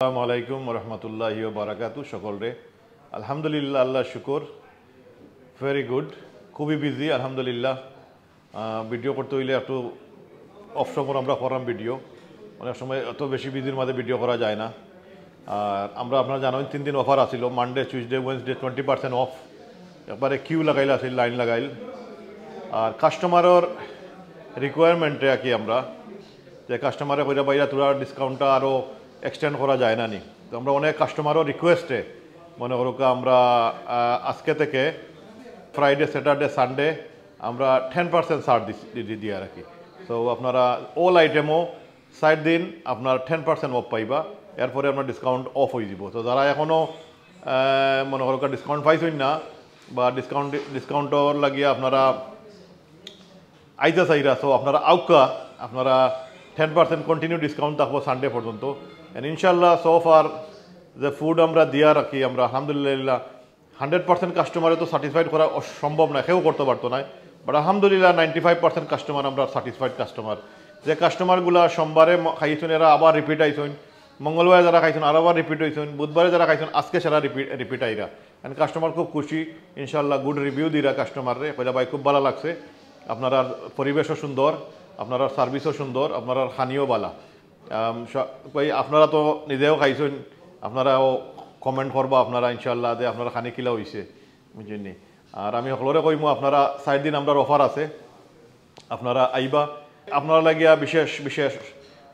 আসসালামু আলাইকুম রহমতুল্লাহি বারাকাতু। সকলরে আলহামদুলিল্লাহ, আল্লাহ শুকর, ভেরি গুড। খুবই বিজি আলহামদুলিল্লাহ। ভিডিও করতে হইলে একটু অফ সময় আমরা করাম ভিডিও, অনেক সময় এত বেশি বিজির মাঝে ভিডিও করা যায় না। আর আমরা আপনারা জানেন 3 দিন offer Aseel, Monday Tuesday Wednesday 20% of. একবারে কিউ লাগাইল আসিল, লাইন লাগাইল। আর কাস্টমারের রিকোয়ারমেন্টে কি আমরা যে কাস্টমারে কইরা বাইরা তোরা ডিসকাউন্টটা আরও এক্সটেন্ড করা যায় না নি। তো আমরা অনেক কাস্টমারও রিকোয়েস্টে মনে করুক আমরা আজকে থেকে ফ্রাইডে স্যাটারডে সানডে আমরা 10% ছাড় দিয়ে রাখি। সো আপনারা অল আইটেমও 60 দিন আপনার 10% অফ পাইবা, এরপরে আপনার ডিসকাউন্ট অফ হয়ে যাব। তো যারা এখনও মনে করুক ডিসকাউন্ট পাইছেন না বা ডিসকাউন্টর লাগিয়ে আপনারা আইতে চাইরা, সো আপনারা আউকা আপনারা 10% কন্টিনিউ ডিসকাউন্ট থাকবো সানডে পর্যন্ত। এন্ড ইনশাল্লাহ সো ফার যে ফুড আমরা দিয়া রাখি আমরা আলহামদুলিল্লাহ 100% কাস্টমারে তো স্যাটিসফাইড করা সম্ভব না, কেউ করতে পারতো না। বাট আলহামদুলিল্লাহ 95% কাস্টমার আমরা স্যাটিসফাইড কাস্টমার। যে কাস্টমারগুলো সোমবারে খাইছেন এরা আবার রিপিট আইছেন, মঙ্গলবারে যারা খাইছেন আর আবার রিপিট হয়েছেন, বুধবারে যারা খাইছেন আজকে সেরা রিপিট আইরা। এন্ড কাস্টমার খুব খুশি, ইনশাল্লাহ গুড রিভিউ দিরা কাস্টমাররে, কইলা ভাই খুব ভালো লাগছে, আপনারা পরিবেশও সুন্দর, আপনারা সার্ভিসও সুন্দর, আপনারা খানিও বালা। আপনারা তো নিজেও খাইছেন, আপনারাও কমেন্ট করবা আপনারা ইনশাল্লাহ যে আপনারা খানি কিলা হয়েছে বুঝলি। আর আমি সকলরে কইমু আপনারা 4 দিন আমরা অফার আছে, আপনারা আইবা। আপনারা লাগিয়া বিশেষ বিশেষ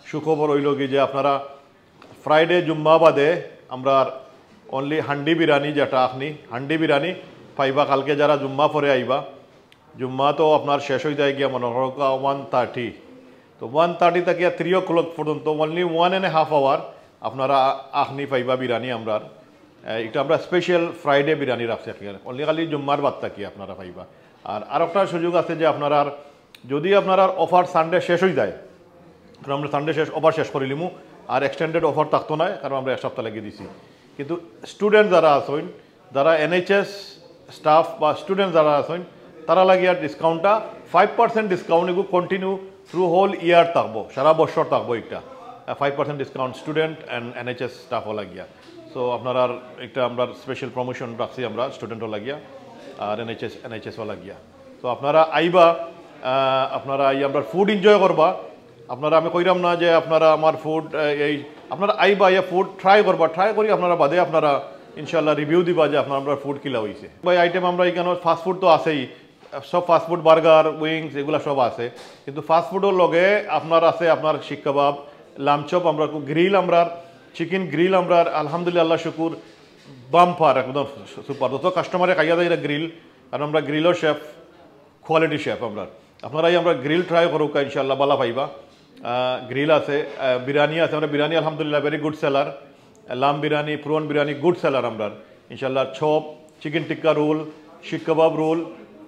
সুখবর হইল কি যে আপনারা ফ্রাইডে জুম্মা বাদে আমরা অনলি হান্ডি বিরিয়ানি, যেটা আপনি হান্ডি বিরিয়ানি পাইবা কালকে যারা জুম্মা পরে আইবা। জুম্মা তো আপনার শেষ হয়ে যায় গিয়া মনে করো 1:30, তো 1:30 থেকে 3 o'clock পর্যন্ত অনলি 1.5 hour আপনারা আখনি পাইবা বিরিয়ানি। আমরা এটা আমরা স্পেশাল ফ্রাইডে বিরিয়ানি রাখছি, অনলি খালি জুম্মার বাদ থাকি আপনারা পাইবা। আর একটা সুযোগ আছে যে আপনারা যদি আপনারা অফার সানডে শেষ হয়ে যায়, কারণ আমরা সানডে অফার শেষ করে লিমু, আর এক্সটেন্ডেড অফার থাকতো না, কারণ আমরা 1 সপ্তাহ লাগিয়ে দিছি। কিন্তু স্টুডেন্ট যারা আছেন, যারা NHS স্টাফ বা স্টুডেন্ট যারা আছেন, তারা লাগিয়া ডিসকাউন্টটা 5% ডিসকাউন্ট এগুলো কন্টিনিউ থ্রু হোল ইয়ার থাকবো, সারা বছর থাকবো। একটা 5% ডিসকাউন্ট স্টুডেন্ট অ্যান্ড NHS স্টাফও লাগিয়া। সো আপনারা একটা আমরা স্পেশাল প্রমোশন রাখছি আমরা স্টুডেন্টও লাগিয়া আর NHSও লাগিয়া। তো আপনারা আইবা, আপনারা আমরা ফুড এনজয় করবা। আপনারা আমি কইরাম না যে আপনারা আমার ফুড এই আপনারা আইবা ইয়া ফুড ট্রাই করবা, ট্রাই করি আপনারা বাদে আপনারা ইনশাল্লাহ রিভিউ দিবা যে আপনার ফুড কিলা হয়েছে। ভাই আইটেম আমরা এখানে ফাস্টফুড তো আছেই, সব ফাস্টফুড বার্গার উইংস এগুলো সব আছে, কিন্তু ফাস্টফুডের লগে আপনার আছে আপনার শিক কাবাব, লামচপ, আমরা গ্রিল, আমরা চিকেন গ্রিল আমরা আলহামদুলিল্লাহ আল্লাহ শুকুর বাম্পার একদম সুপার। যত কাস্টমারে খাইয়া দেয় গ্রিল, কারণ আমরা গ্রিলও শেফ, কোয়ালিটি শেফ। আপনারা আমরা গ্রিল ট্রাই করুক ইনশাল্লাহ বালা পাইবা। গ্রিল আছে, বিরিয়ানি আছে, আমরা বিরিয়ানি আলহামদুলিল্লাহ very good seller. Lamb biryani, prawn biryani good seller আমরা ইনশাল্লাহ। ছপ, চিকেন টিক্কা রোল, শিক কাবাব রোল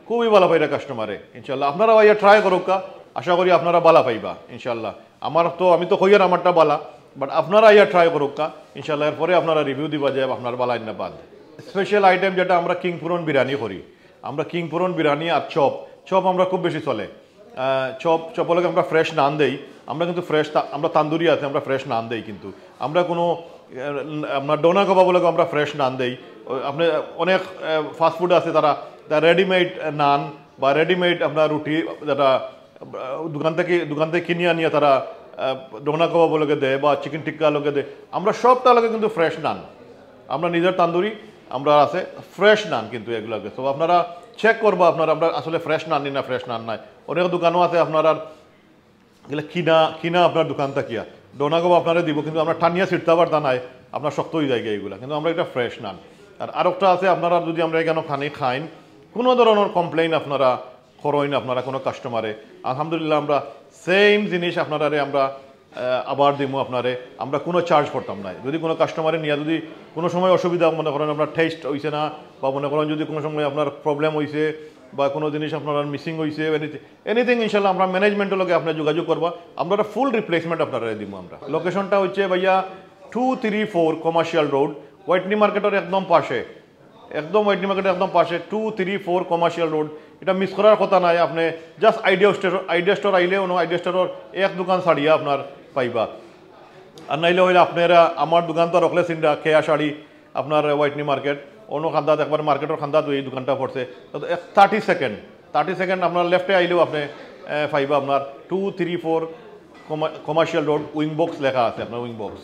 খুবই ভালো পাইরা কাস্টমারে ইনশাল্লাহ। আপনারা ভাইয়া ট্রাই করুক, আশা করি আপনারা বালা পাইবা ইনশাল্লাহ। আমি তো কইয়ার আমারটা বালা, বাট আপনারা ইয়া ট্রাই করুক ইনশাল্লাহ, এরপরে আপনারা রিভিউ দিবা যে আপনার বালা না বাদ। স্পেশাল আইটেম যেটা আমরা কিং পুরন বিরিয়ানি করি, আমরা কিং পুরন বিরিয়ানি আর চপ আমরা খুব বেশি চলে। চপলকে আমরা ফ্রেশ নান দেই, আমরা কিন্তু ফ্রেশ, আমরা তান্দুরি আছে আমরা ফ্রেশ নান দেই, কিন্তু আমরা কোনো আপনার ডোনা কাবাবলকে আমরা ফ্রেশ নান দেই। আপনি অনেক ফাস্টফুড আছে তারা রেডিমেড নান বা রেডিমেড আপনার রুটি যেটা দোকান থেকে কিনে আনিয়ে তারা ডোনা কাবাবলকে দেয় বা চিকেন টিক্কা লোকে দেয়। আমরা সব তালকে কিন্তু ফ্রেশ নান, আমরা নিজের তান্দুরি আমরা আছে ফ্রেশ নান কিন্তু এগুলোকে। তো আপনারা চেক করবো আপনারা আমরা আসলে ফ্রেশ নান নি না ফ্রেশ নান নাই। অনেক দোকানও আছে আপনারা এগুলো কিনা আপনার দোকান থাকিয়া ডোনা কাবাব আপনারা দিব, কিন্তু আমরা টানিয়া ছিটতে পারতা নাই, আপনার শক্ত হয়ে যায় এইগুলা, কিন্তু আমরা এটা ফ্রেশ নান। আর একটা আছে আপনারা যদি আমরা এখানে খাইন কোনো ধরনের কমপ্লেইন আপনারা করেন আপনারা কোনো কাস্টমারে, আলহামদুলিল্লাহ আমরা সেম জিনিস আপনারা আমরা আবার দিব আপনারে, আমরা কোনো চার্জ করতাম না। যদি কোনো কাস্টমারে নিয়ে যদি কোনো সময় অসুবিধা মনে করেন আপনার টেস্ট হয়েছে না, বা মনে করেন যদি কোনো সময় আপনার প্রবলেম হয়েছে বা কোনো জিনিস আপনার মিসিং হয়েছে এনিথিং ইনশাল্লাহ আমরা ম্যানেজমেন্টের লগে আপনার যোগাযোগ করবো, আমরা ফুল রিপ্লেসমেন্ট আপনারা দিব। আমরা লোকেশনটা হচ্ছে ভাইয়া 234 কমার্শিয়াল রোড, ওয়াইটনি মার্কেটের একদম পাশে, একদম ওয়াইটনি মার্কেটের একদম পাশে 234 কমার্শিয়াল রোড। এটা মিস করার কথা নাই, আপনি জাস্ট আইডিয়া স্টোর আইলে আইডিয়া স্টোরের এক দোকান ছাড়িয়ে আপনার পাইবা। আর নাইলে হইলে আপনারা আমার দোকান তো রকলে সিন্ডা খেয়া শাড়ি আপনার হোয়াইটনি মার্কেট অন্য খান্দাত একবার মার্কেটের খান্দাত এই দোকানটা পড়ছে 30 সেকেন্ড আপনার লেফটে আইলেও আপনি পাইবা আপনার 234 কমার্শিয়াল রোড উইং বক্স লেখা আছে আপনার উইং বক্স